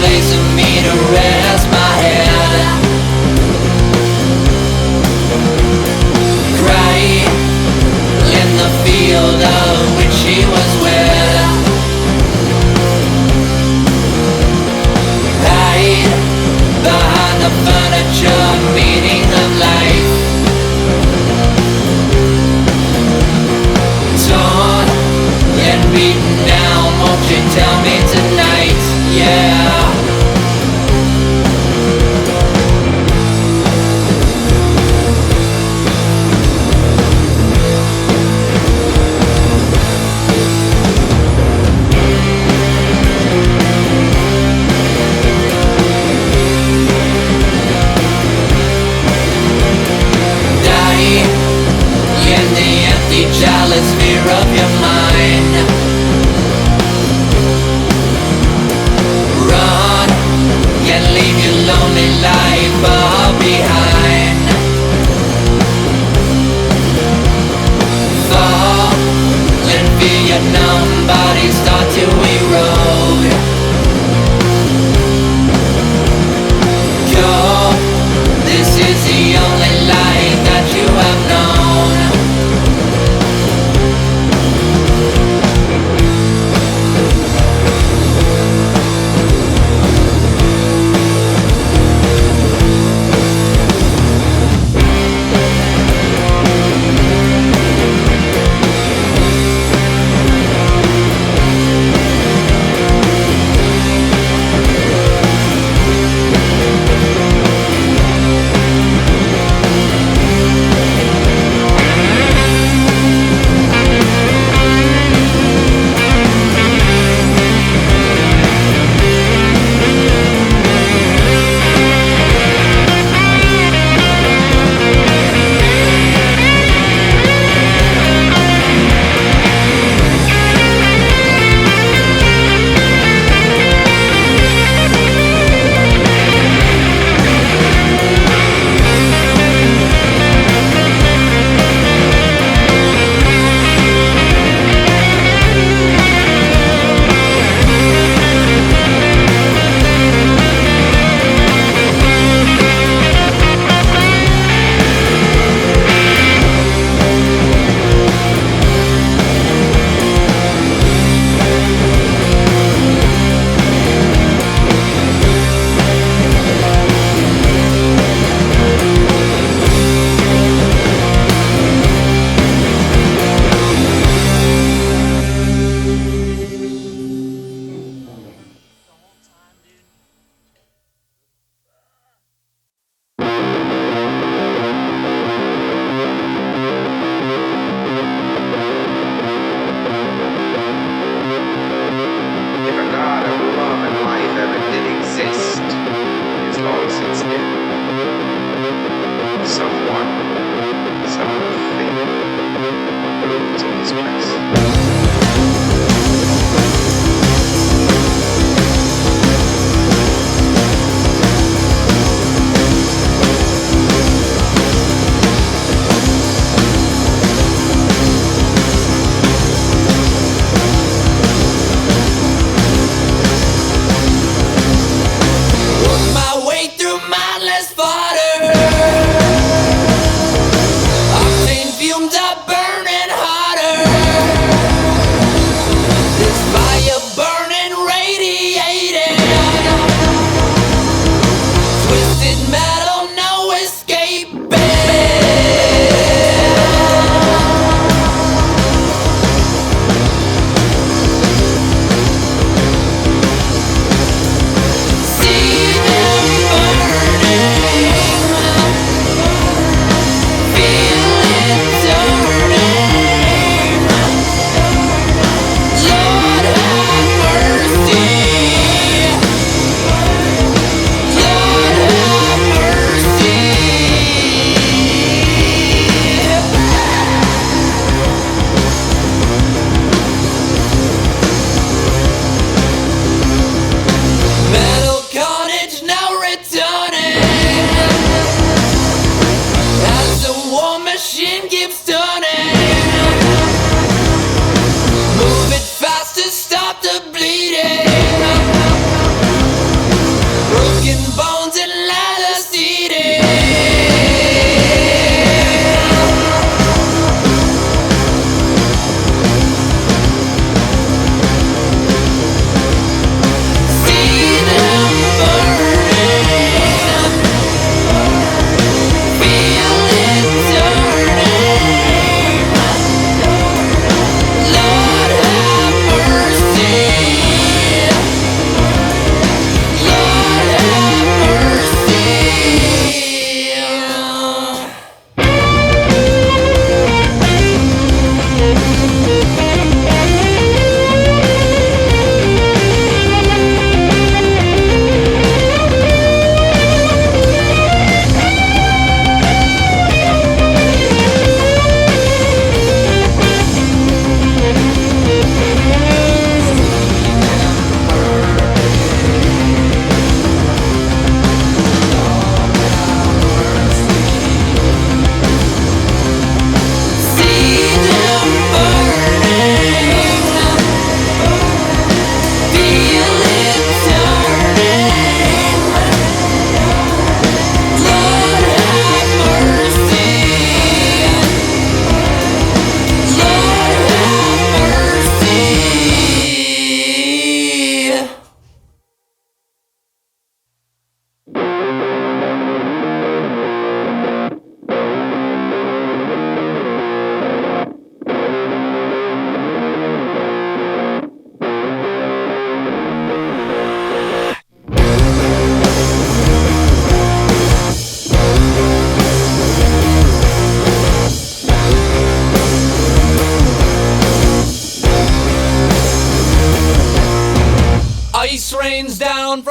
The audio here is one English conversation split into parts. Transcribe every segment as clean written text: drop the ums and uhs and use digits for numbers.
place for me to rest my head. Crying in the field of which she was wed. Hide behind the furniture, meaning of life. Torn and beaten down, won't you tell me tonight? Yeah. Jealous fear of your mind. Run and leave your lonely life far behind. Fall and feel your numb body start to erode. Go, this is the only life that you have known.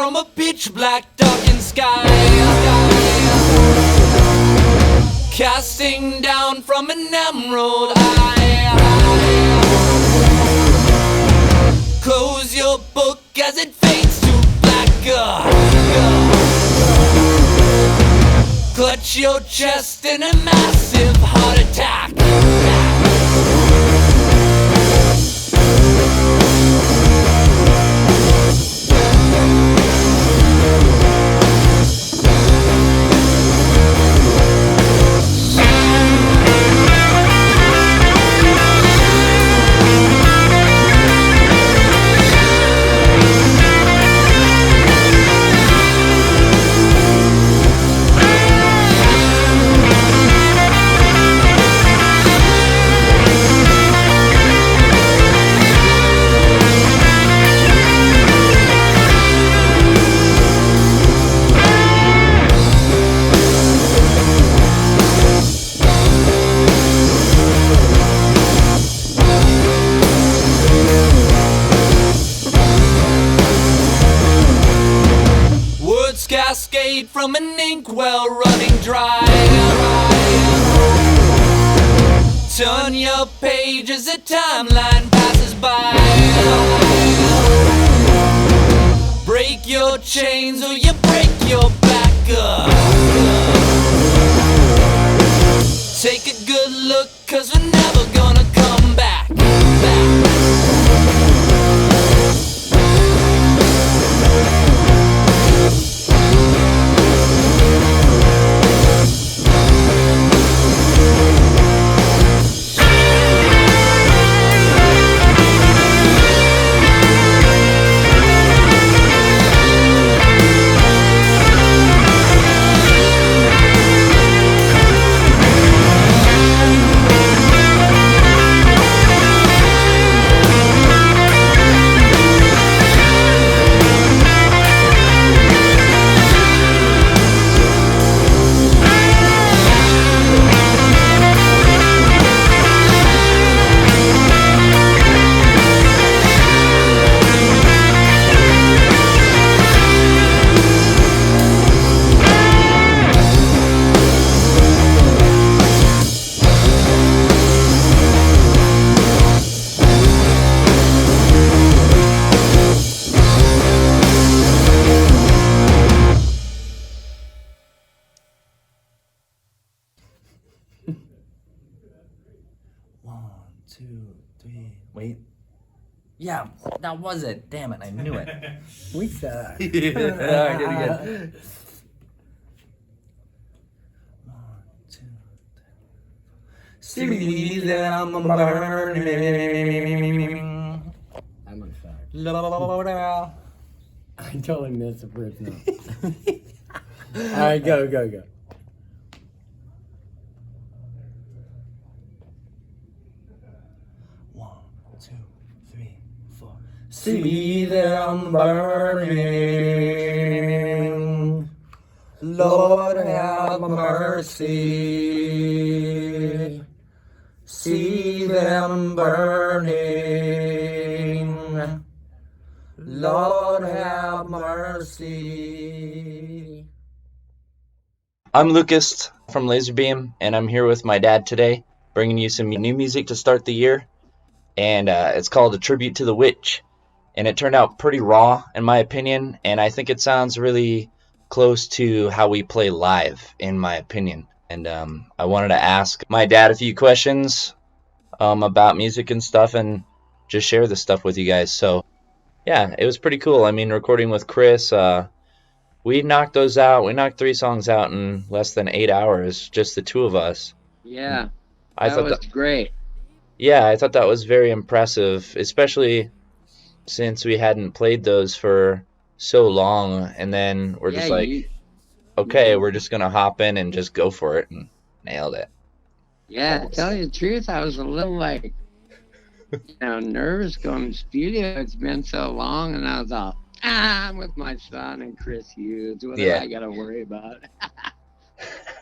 from a pitch black darkened sky, casting down from an emerald eye. Close your book as it fades to black. Clutch your chest in a massive heart attack. Cascade from an inkwell running dry. Turn your page as a timeline passes by. Break your chains or you break your back up. Take a good look, 'cause we're never gonna come back. Wait. Yeah, that was it. Damn it, I knew it. We suck. Yeah, I did again. 1, 2, 3. See that I'm burning. I'm on fire. La-la-la-la-la. I totally missed the first note. Alright, go. 1, 2, 3, 4. See that I'm burning. Lord have mercy. See them burning. Lord have mercy. I'm Lucas from LAZER, and I'm here with my dad today, bringing you some new music to start the year. And it's called A Tribute to the Witch. And it turned out pretty raw, in my opinion, and I think it sounds really close to how we play live, in my opinion. And I wanted to ask my dad a few questions about music and stuff, and just share this stuff with you guys. So, yeah, it was pretty cool. I mean, recording with Chris, we knocked those out. We knocked 3 songs out in less than 8 hours, just the 2 of us. Yeah, I that thought was great. Yeah, I thought that was very impressive, especially since we hadn't played those for so long, and then we're just like, okay, we're just gonna hop in and just go for it, and nailed it. Yeah, to tell you the truth, I was a little like, nervous going to the studio. It's been so long, and I was all, I'm with my son and Chris Hughes. What do I got to worry about?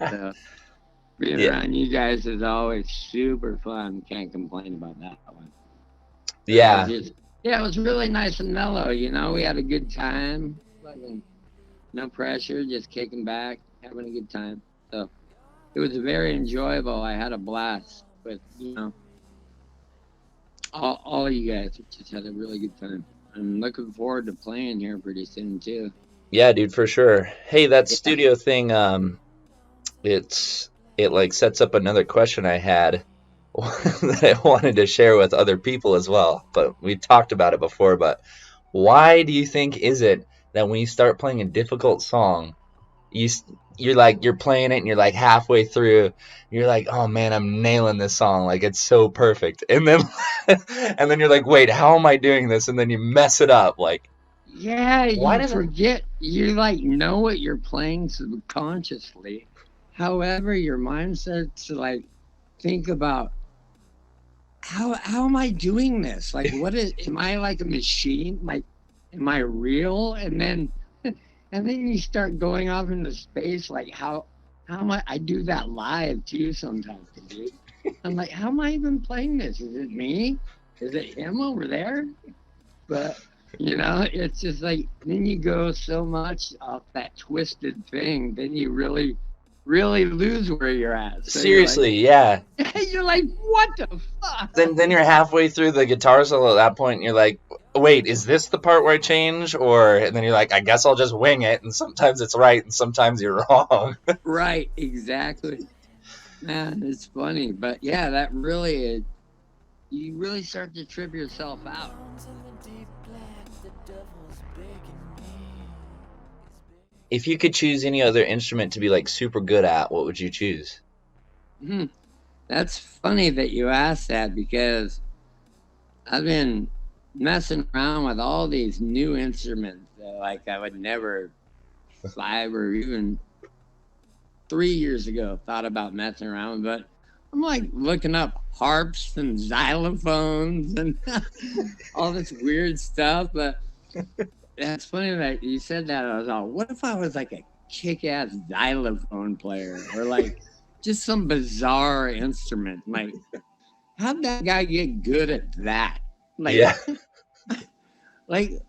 So, being around you guys is always super fun. Can't complain about that one. Yeah. It was really nice and mellow, We had a good time. fucking no pressure, just kicking back, having a good time. So it was very enjoyable. I had a blast with, all of you guys. Just had a really good time. I'm looking forward to playing here pretty soon too. Yeah, dude, for sure. Hey, that Yeah. studio thing, it like sets up another question I had that I wanted to share with other people as well. But we talked about it before, but why do you think is it that when you start playing a difficult song, you're playing it and you're like halfway through, you're like, oh man, I'm nailing this song, like it's so perfect, and then and then you're like, wait, how am I doing this? And then you mess it up, like Yeah, why you does it? forget. You like know what you're playing subconsciously. However, your mind starts to like think about how am I doing this? Like, what is? Am I like a machine? Like, am I real? And then you start going off into space. Like, how am I? I do that live too sometimes, dude. I'm like, how am I even playing this? Is it me? Is it him over there? But it's just like then you go so much off that twisted thing, then you really, really lose where you're at. So Seriously, yeah. you're like, what the fuck? Then you're halfway through the guitar solo at that point, and you're like, wait, is this the part where I change? Or and then you're like, I guess I'll just wing it, and sometimes it's right, and sometimes you're wrong. Right, exactly. Man, it's funny, but yeah, that really is. You really start to trip yourself out. If you could choose any other instrument to be like super good at, what would you choose? Hmm. That's funny that you asked that because I've been messing around with all these new instruments that like I would never 5 or even 3 years ago thought about messing around with, but I'm like looking up harps and xylophones and all this weird stuff. But that's funny that you said that. I was like, what if I was like a kick-ass xylophone player or like just some bizarre instrument? Like, how'd that guy get good at that? Like, Yeah. like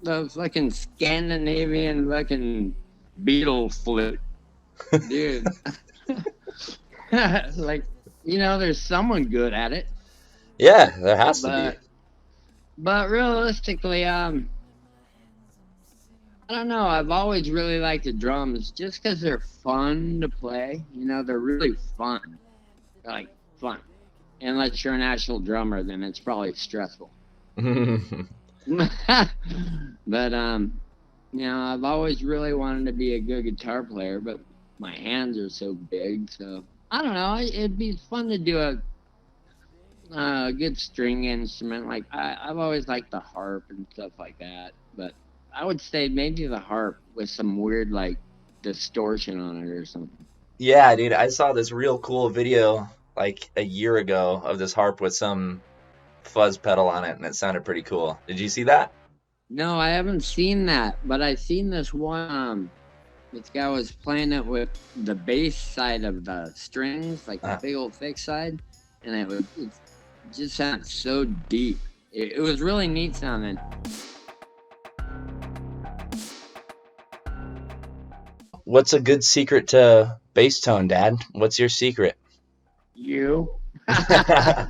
the fucking Scandinavian fucking beetle flute, dude. Like, there's someone good at it, Yeah, there has to be. but realistically, I don't know. I've always really liked the drums just because they're fun to play. They're really fun. They're like fun. Unless you're an actual drummer, then it's probably stressful. But I've always really wanted to be a good guitar player, but my hands are so big. So I don't know. It'd be fun to do a good string instrument. Like I've always liked the harp and stuff like that. But I would say maybe the harp with some weird like distortion on it or something. Yeah, dude, I saw this real cool video like a year ago of this harp with some fuzz pedal on it, and it sounded pretty cool. Did you see that? No, I haven't seen that, but I've seen this one. This guy was playing it with the bass side of the strings, like the big old thick side, and it just sounded so deep. It was really neat sounding. What's a good secret to bass tone, Dad? What's your secret? You?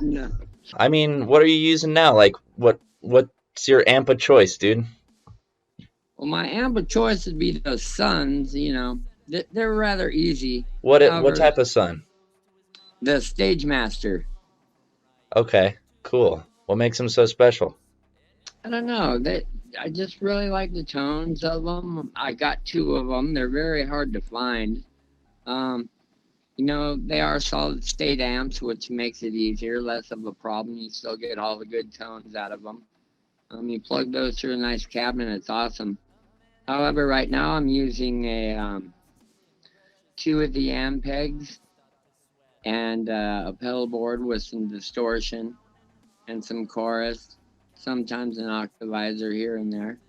No. I mean, what are you using now? Like, what's your amp of choice, dude? Well, my amp of choice would be those Suns. They're rather easy. What However, type of Sun? The Stage Master. Okay, cool. What makes them so special? I don't know. I just really like the tones of them. I got 2 of them. They're very hard to find. They are solid state amps, which makes it easier, less of a problem. You still get all the good tones out of them. You plug those through a nice cabinet, it's awesome. However, right now I'm using 2 of the Ampegs and a pedal board with some distortion and some chorus, sometimes an octavizer here and there,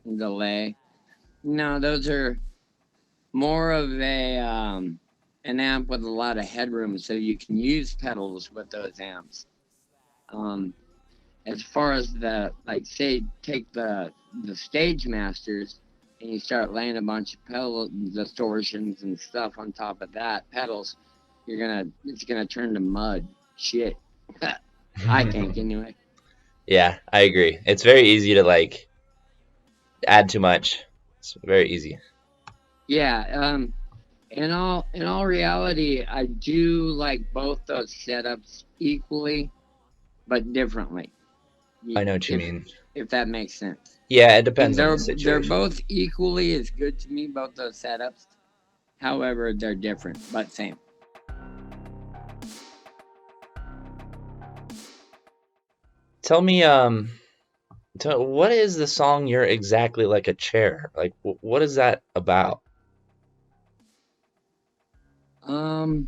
and delay. Those are more of an amp with a lot of headroom, so you can use pedals with those amps. As far as take the Stage Masters, and you start laying a bunch of pedal distortions and stuff on top of that, pedals, it's gonna turn to mud. Shit. I think anyway. Yeah, I agree. It's very easy to like add too much. It's very easy. Yeah, in all reality, I do like both those setups equally, but differently. I know what you If mean. if that makes sense. Yeah, it I mean, depends on the they're situation. both equally as good to me, both those setups. However, they're different, but same. Tell me, what is the song "You're Exactly Like a Chair"? Like, what is that about? Um,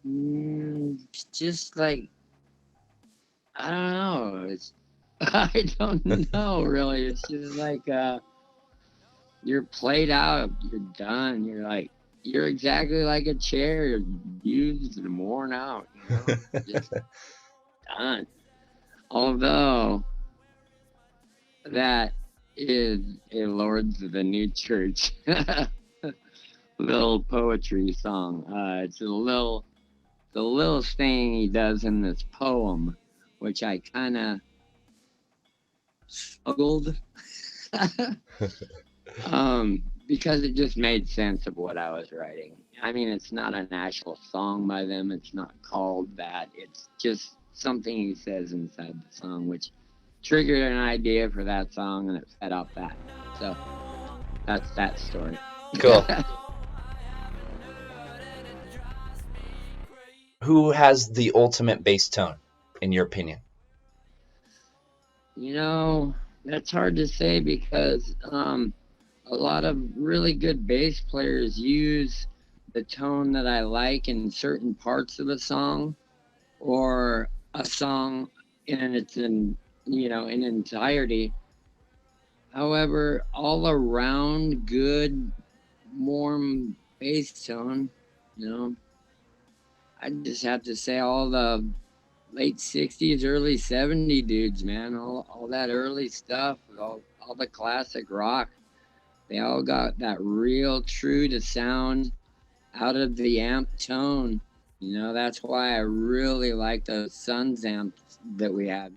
it's just like I don't know. It's I don't know really. It's just like you're played out. You're done. You're exactly like a chair. You're used and worn out. You know, just done. Although that is a Lords of the New Church little poetry song. It's the little thing he does in this poem, which I kind of struggled because it just made sense of what I was writing. I mean, it's not an actual song by them. It's not called that. It's just something he says inside the song, which triggered an idea for that song, and it fed off that. So that's that story. Cool. Who has the ultimate bass tone, in your opinion? You know, that's hard to say because a lot of really good bass players use the tone that I like in certain parts of a song, or a song in in entirety. However, all around good, warm bass tone, you know, I just have to say all the late 60s, early 70s dudes, man, all that early stuff, all the classic rock. They all got that real true to sound out of the amp tone. You know, that's why I really like those Suns amps that we have.